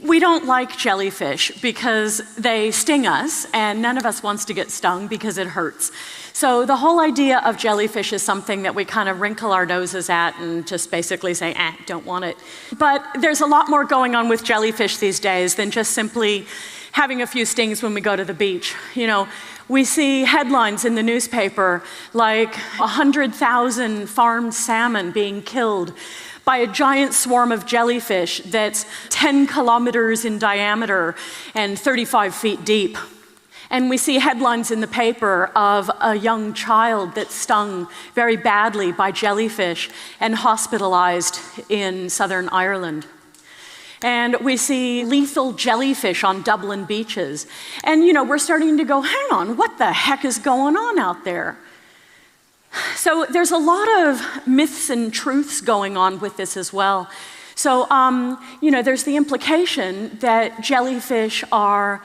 We don't like jellyfish because they sting us, and none of us wants to get stung because it hurts. So the whole idea of jellyfish is something that we kind of wrinkle our noses at and just basically say, don't want it. But there's a lot more going on with jellyfish these days than just simply having a few stings when we go to the beach. You know, we see headlines in the newspaper like 100,000 farmed salmon being killed by a giant swarm of jellyfish that's 10 kilometers in diameter and 35 feet deep. And we see headlines in the paper of a young child that's stung very badly by jellyfish and hospitalized in Southern Ireland. And we see lethal jellyfish on Dublin beaches. And, you know, we're starting to go, hang on, what the heck is going on out there? So there's a lot of myths and truths going on with this as well. So, you know, there's the implication that jellyfish are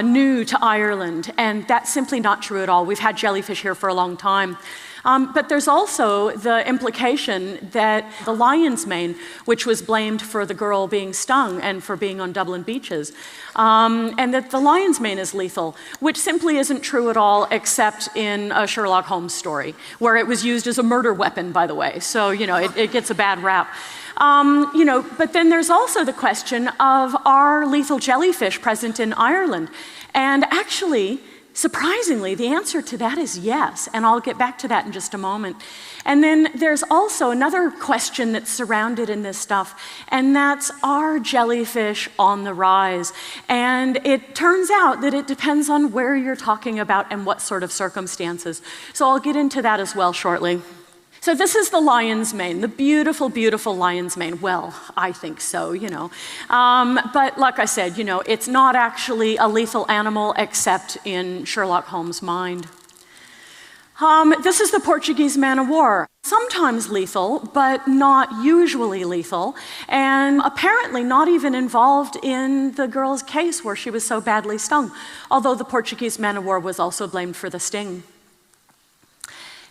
new to Ireland, and that's simply not true at all. We've had jellyfish here for a long time. But there's also the implication that the lion's mane, which was blamed for the girl being stung and for being on Dublin beaches, and that the lion's mane is lethal, which simply isn't true at all except in a Sherlock Holmes story, where it was used as a murder weapon, by the way. So, you know, it gets a bad rap. You know, but then there's also the question of, are lethal jellyfish present in Ireland? And actually, surprisingly, the answer to that is yes, and I'll get back to that in just a moment. And then there's also another question that's surrounded in this stuff, and that's, are jellyfish on the rise? And it turns out that it depends on where you're talking about and what sort of circumstances. So I'll get into that as well shortly. So this is the lion's mane, the beautiful, beautiful lion's mane. Well, I think so, you know. But like I said, you know, it's not actually a lethal animal except in Sherlock Holmes' mind. This is the Portuguese man-of-war. Sometimes lethal, but not usually lethal, and apparently not even involved in the girl's case where she was so badly stung, although the Portuguese man-of-war was also blamed for the sting.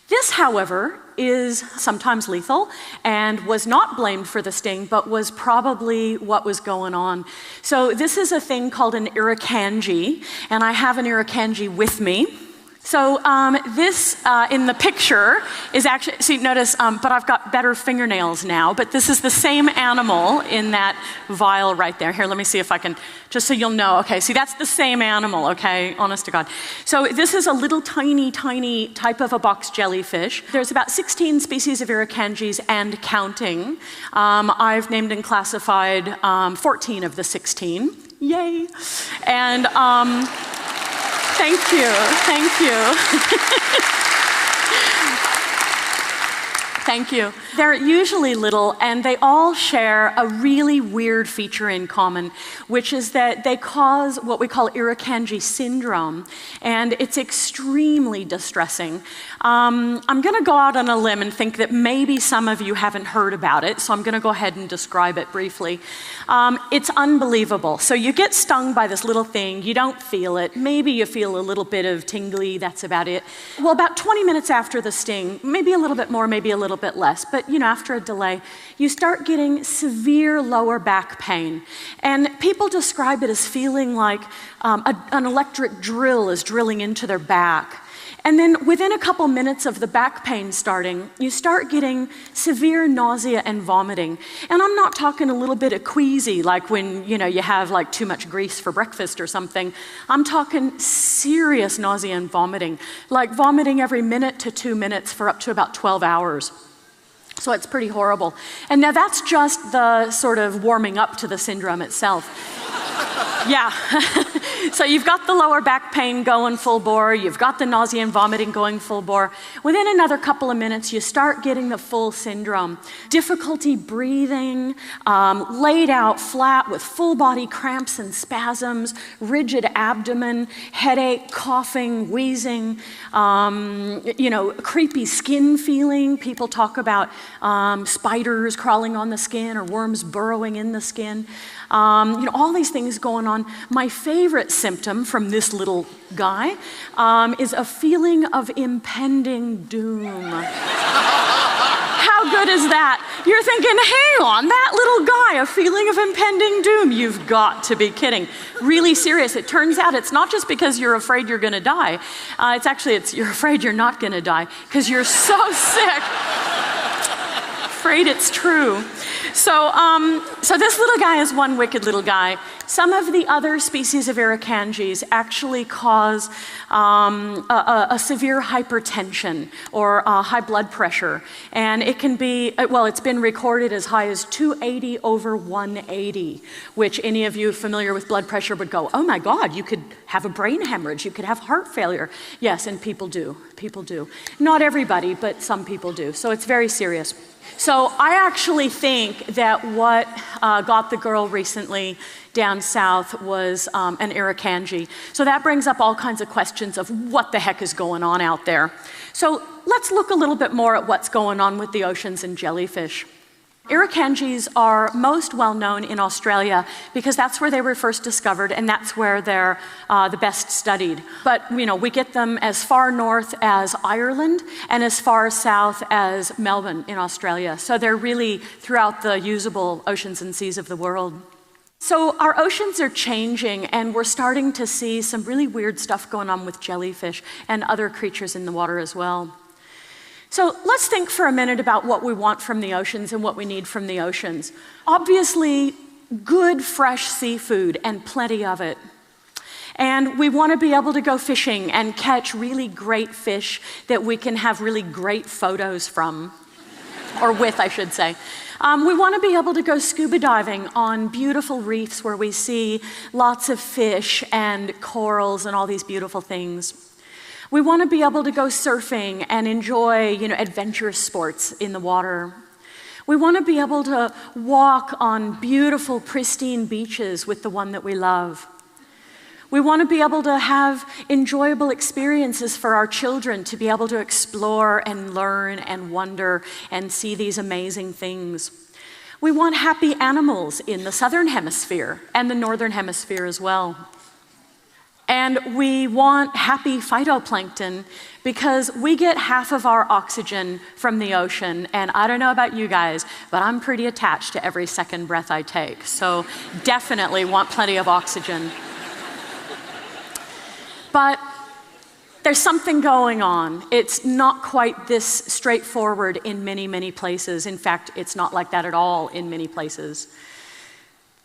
This, however, is sometimes lethal and was not blamed for the sting, but was probably what was going on. So this is a thing called an irukandji, and I have an irukandji with me. So this in the picture is actually, see, notice, but I've got better fingernails now, but this is the same animal in that vial right there. Here, let me see if I can, just so you'll know. Okay, see, that's the same animal, okay, honest to God. So this is a little tiny, tiny type of a box jellyfish. There's about 16 species of irukandjis and counting. I've named and classified 14 of the 16. Yay. And thank you, thank you. Thank you. They're usually little, and they all share a really weird feature in common, which is that they cause what we call irukandji syndrome, and it's extremely distressing. I'm going to go out on a limb and think that maybe some of you haven't heard about it, so I'm going to go ahead and describe it briefly. It's unbelievable. So you get stung by this little thing, you don't feel it, maybe you feel a little bit of tingly, that's about it. Well, about 20 minutes after the sting, maybe a little bit more, maybe a little bit less, but you know, after a delay, you start getting severe lower back pain. And people describe it as feeling like an electric drill is drilling into their back. And then within a couple minutes of the back pain starting, you start getting severe nausea and vomiting. And I'm not talking a little bit of queasy, like when, you know, you have like too much grease for breakfast or something. I'm talking serious nausea and vomiting, like vomiting every minute to 2 minutes for up to about 12 hours. So it's pretty horrible. And now that's just the sort of warming up to the syndrome itself. Yeah. So you've got the lower back pain going full bore, you've got the nausea and vomiting going full bore. Within another couple of minutes, you start getting the full syndrome. Difficulty breathing, laid out flat with full body cramps and spasms, rigid abdomen, headache, coughing, wheezing, you know, creepy skin feeling. People talk about spiders crawling on the skin or worms burrowing in the skin. You know, all these things going on. My favorite symptom from this little guy is a feeling of impending doom. how good is that? You're thinking, hang on, that little guy, a feeling of impending doom. You've got to be kidding. Really serious. It turns out it's not just because you're afraid you're going to die. You're afraid you're not going to die because you're so sick. Afraid it's true. So this little guy is one wicked little guy. Some of the other species of irukandjis actually cause a severe hypertension or high blood pressure. And it can be, well, it's been recorded as high as 280 over 180, which any of you familiar with blood pressure would go, oh my God, you could have a brain hemorrhage, you could have heart failure. Yes, and people do. People do. Not everybody, but some people do. So it's very serious. So I actually think that what got the girl recently down south was an irukandji. So that brings up all kinds of questions of what the heck is going on out there. So let's look a little bit more at what's going on with the oceans and jellyfish. Irukandjis are most well known in Australia because that's where they were first discovered and that's where they're the best studied. But we get them as far north as Ireland and as far south as Melbourne in Australia. So they're really throughout the usable oceans and seas of the world. So our oceans are changing and we're starting to see some really weird stuff going on with jellyfish and other creatures in the water as well. So let's think for a minute about what we want from the oceans and what we need from the oceans. Obviously, good fresh seafood and plenty of it. And we want to be able to go fishing and catch really great fish that we can have really great photos from, or with, I should say. We want to be able to go scuba diving on beautiful reefs where we see lots of fish and corals and all these beautiful things. We want to be able to go surfing and enjoy, adventurous sports in the water. We want to be able to walk on beautiful, pristine beaches with the one that we love. We want to be able to have enjoyable experiences for our children to be able to explore and learn and wonder and see these amazing things. We want happy animals in the southern hemisphere and the northern hemisphere as well. And we want happy phytoplankton because we get half of our oxygen from the ocean. And I don't know about you guys, but I'm pretty attached to every second breath I take. So definitely want plenty of oxygen. But there's something going on. It's not quite this straightforward in many, many places. In fact, it's not like that at all in many places.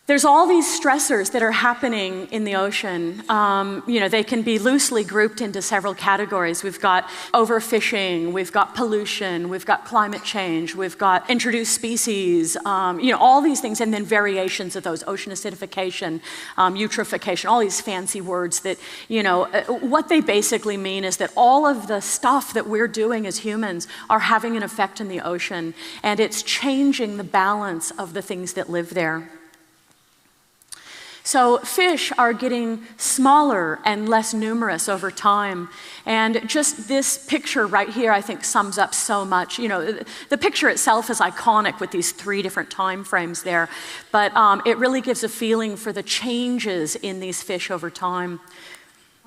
There's all these stressors that are happening in the ocean. They can be loosely grouped into several categories. We've got overfishing, we've got pollution, we've got climate change, we've got introduced species, all these things, and then variations of those, ocean acidification, eutrophication, all these fancy words that, what they basically mean is that all of the stuff that we're doing as humans are having an effect in the ocean, and it's changing the balance of the things that live there. So fish are getting smaller and less numerous over time. And just this picture right here, I think, sums up so much. The picture itself is iconic with these 3 different time frames there. But it really gives a feeling for the changes in these fish over time.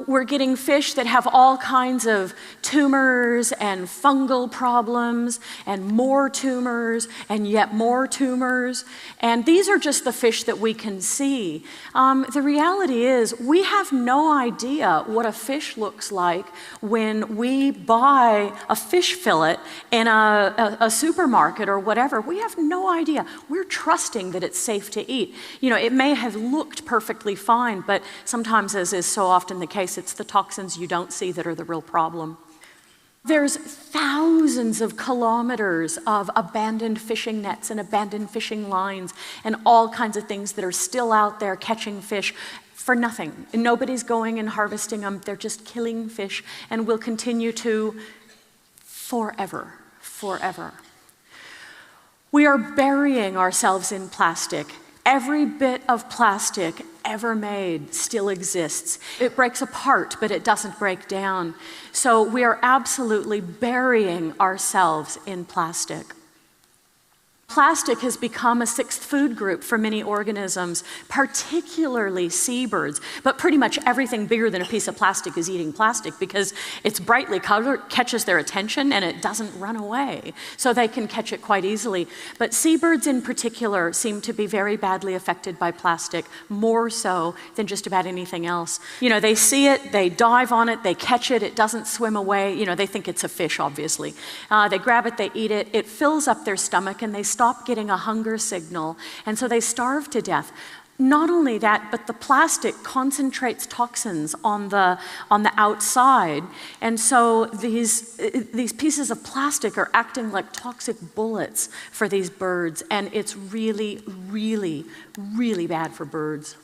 We're getting fish that have all kinds of tumors and fungal problems and more tumors and yet more tumors. And these are just the fish that we can see. The reality is we have no idea what a fish looks like when we buy a fish fillet in a supermarket or whatever. We have no idea. We're trusting that it's safe to eat. It may have looked perfectly fine, but sometimes, as is so often the case, it's the toxins you don't see that are the real problem. There's thousands of kilometers of abandoned fishing nets and abandoned fishing lines and all kinds of things that are still out there catching fish for nothing. And nobody's going and harvesting them. They're just killing fish and will continue to forever. We are burying ourselves in plastic. Every bit of plastic ever made still exists. It breaks apart, but it doesn't break down. So we are absolutely burying ourselves in plastic. Plastic has become a sixth food group for many organisms, particularly seabirds. But pretty much everything bigger than a piece of plastic is eating plastic because it's brightly colored, catches their attention, and it doesn't run away. So they can catch it quite easily. But seabirds in particular seem to be very badly affected by plastic, more so than just about anything else. You know, they see it, they dive on it, they catch it, it doesn't swim away. You know, they think it's a fish, obviously. They grab it, they eat it, it fills up their stomach, and they stop getting a hunger signal, and so they starve to death. Not only that, but the plastic concentrates toxins on the outside, and so these pieces of plastic are acting like toxic bullets for these birds, and it's really, really, really bad for birds.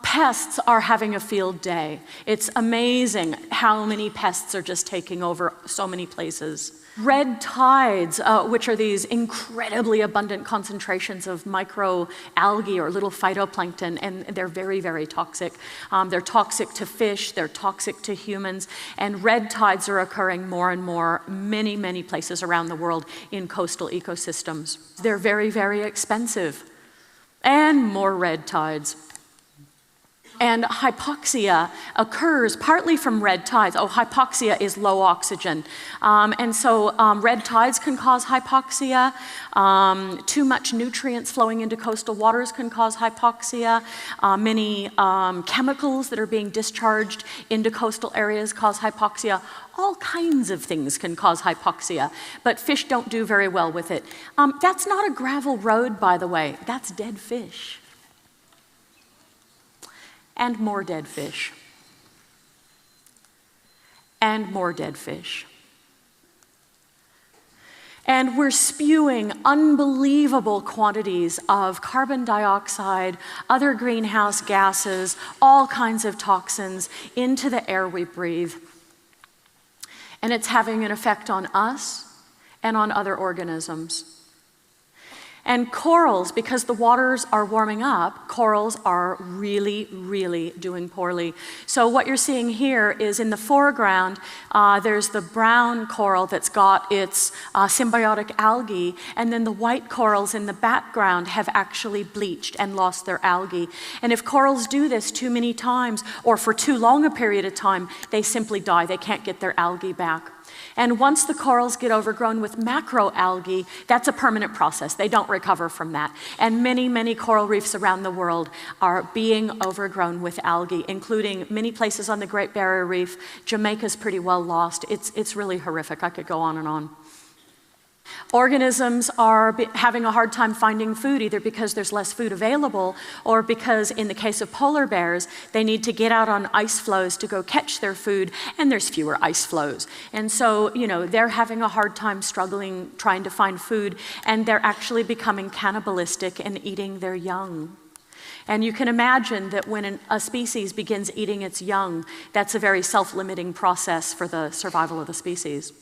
Pests are having a field day. It's amazing how many pests are just taking over so many places. Red tides, which are these incredibly abundant concentrations of microalgae or little phytoplankton, and they're very, very toxic. They're toxic to fish, they're toxic to humans, and red tides are occurring more and more, many, many places around the world in coastal ecosystems. They're very, very expensive. And more red tides. And hypoxia occurs partly from red tides. Oh, hypoxia is low oxygen. And so red tides can cause hypoxia. Too much nutrients flowing into coastal waters can cause hypoxia. Many chemicals that are being discharged into coastal areas cause hypoxia. All kinds of things can cause hypoxia, but fish don't do very well with it. That's not a gravel road, by the way. That's dead fish. And more dead fish. And more dead fish. And we're spewing unbelievable quantities of carbon dioxide, other greenhouse gases, all kinds of toxins into the air we breathe. And it's having an effect on us and on other organisms. And corals, because the waters are warming up, corals are really, really doing poorly. So what you're seeing here is in the foreground, there's the brown coral that's got its symbiotic algae, and then the white corals in the background have actually bleached and lost their algae. And if corals do this too many times, or for too long a period of time, they simply die. They can't get their algae back. And once the corals get overgrown with macroalgae, that's a permanent process. They don't recover from that. And many, many coral reefs around the world are being overgrown with algae, including many places on the Great Barrier Reef. Jamaica's pretty well lost. It's really horrific. I could go on and on. Organisms are having a hard time finding food, either because there's less food available or because, in the case of polar bears, they need to get out on ice floes to go catch their food, and there's fewer ice floes. And so, you know, they're having a hard time struggling, trying to find food, and they're actually becoming cannibalistic and eating their young. And you can imagine that when a species begins eating its young, that's a very self-limiting process for the survival of the species.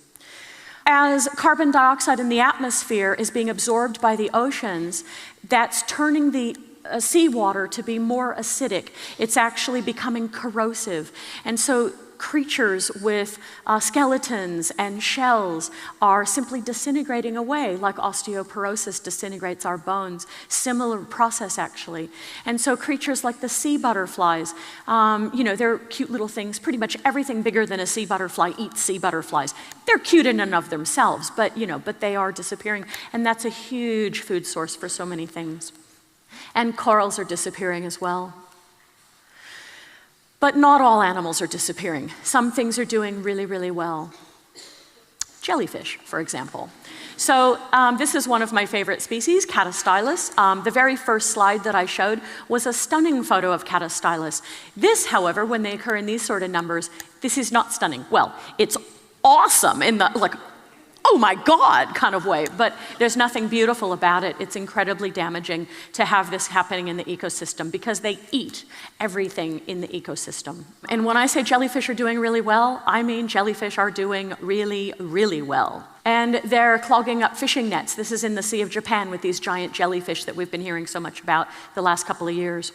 As carbon dioxide in the atmosphere is being absorbed by the oceans, that's turning the seawater to be more acidic. It's actually becoming corrosive. And so creatures with skeletons and shells are simply disintegrating away, like osteoporosis disintegrates our bones. Similar process, actually. And so creatures like the sea butterflies, you know, they're cute little things. Pretty much everything bigger than a sea butterfly eats sea butterflies. They're cute in and of themselves, but, you know, but they are disappearing. And that's a huge food source for so many things. And corals are disappearing as well. But not all animals are disappearing. Some things are doing really, really well. Jellyfish, for example. So this is one of my favorite species, Catastylus. The very first slide that I showed was a stunning photo of Catastylus. This, however, when they occur in these sort of numbers, this is not stunning. Well, it's awesome in the, like, oh my God kind of way, but there's nothing beautiful about it. It's incredibly damaging to have this happening in the ecosystem because they eat everything in the ecosystem. And when I say jellyfish are doing really well, I mean jellyfish are doing really, really well. And they're clogging up fishing nets. This is in the Sea of Japan with these giant jellyfish that we've been hearing so much about the last couple of years.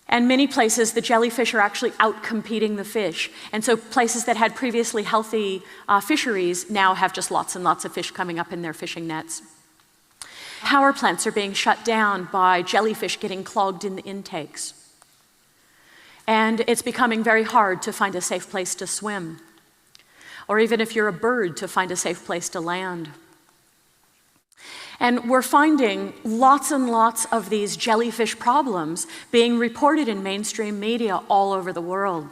And many places, the jellyfish are actually out-competing the fish. And so places that had previously healthy fisheries now have just lots and lots of fish coming up in their fishing nets. Power plants are being shut down by jellyfish getting clogged in the intakes. And it's becoming very hard to find a safe place to swim, or even if you're a bird, to find a safe place to land. And we're finding lots and lots of these jellyfish problems being reported in mainstream media all over the world.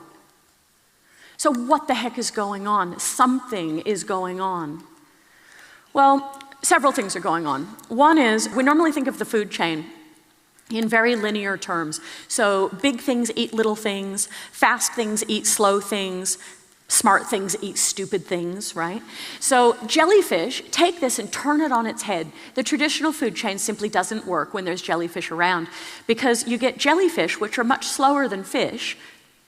So what the heck is going on? Something is going on. Well, several things are going on. One is, we normally think of the food chain in very linear terms. So big things eat little things, fast things eat slow things, smart things eat stupid things, right? So jellyfish take this and turn it on its head. The traditional food chain simply doesn't work when there's jellyfish around, because you get jellyfish, which are much slower than fish,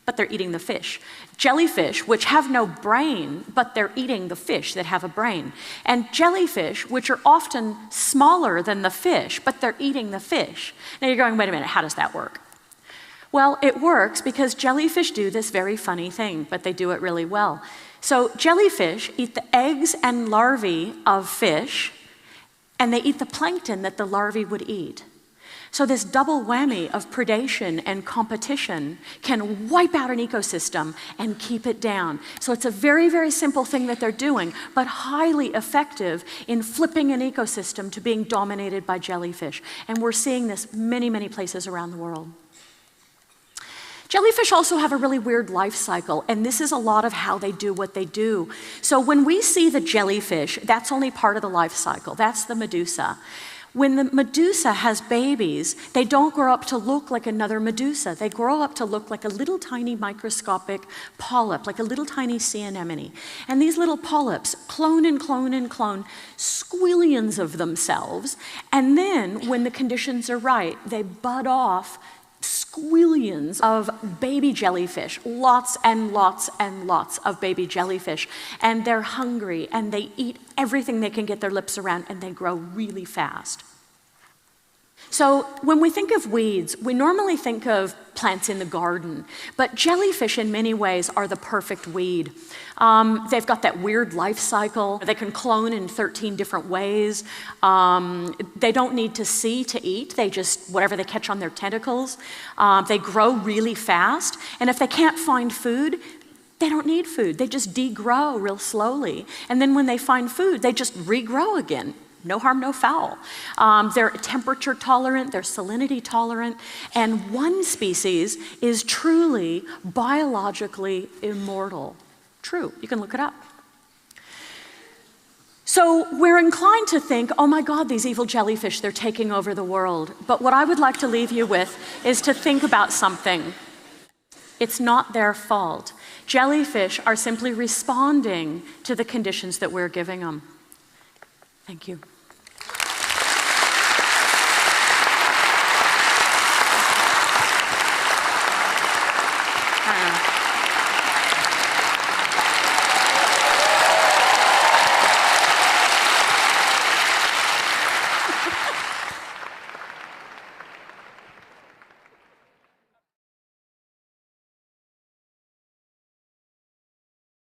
but they're eating the fish. Jellyfish, which have no brain, but they're eating the fish that have a brain. And jellyfish, which are often smaller than the fish, but they're eating the fish. Now you're going, wait a minute, how does that work? Well, it works because jellyfish do this very funny thing, but they do it really well. So jellyfish eat the eggs and larvae of fish, and they eat the plankton that the larvae would eat. So this double whammy of predation and competition can wipe out an ecosystem and keep it down. So it's a very, very simple thing that they're doing, but highly effective in flipping an ecosystem to being dominated by jellyfish. And we're seeing this many, many places around the world. Jellyfish also have a really weird life cycle, and this is a lot of how they do what they do. So when we see the jellyfish, that's only part of the life cycle. That's the medusa. When the medusa has babies, they don't grow up to look like another medusa. They grow up to look like a little tiny microscopic polyp, like a little tiny sea anemone. And these little polyps clone and clone and clone squillions of themselves. And then, when the conditions are right, they bud off squillions of baby jellyfish, lots and lots and lots of baby jellyfish. And they're hungry, and they eat everything they can get their lips around, and they grow really fast. So when we think of weeds, we normally think of plants in the garden, but jellyfish in many ways are the perfect weed. They've got that weird life cycle. They can clone in 13 different ways. They don't need to see to eat. They just, whatever they catch on their tentacles. They grow really fast, and if they can't find food, they don't need food. They just degrow real slowly. And then when they find food, they just regrow again. No harm, no foul. They're temperature tolerant, they're salinity tolerant, and one species is truly biologically immortal. True, you can look it up. So we're inclined to think, oh my God, these evil jellyfish, they're taking over the world. But what I would like to leave you with is to think about something. It's not their fault. Jellyfish are simply responding to the conditions that we're giving them. Thank you.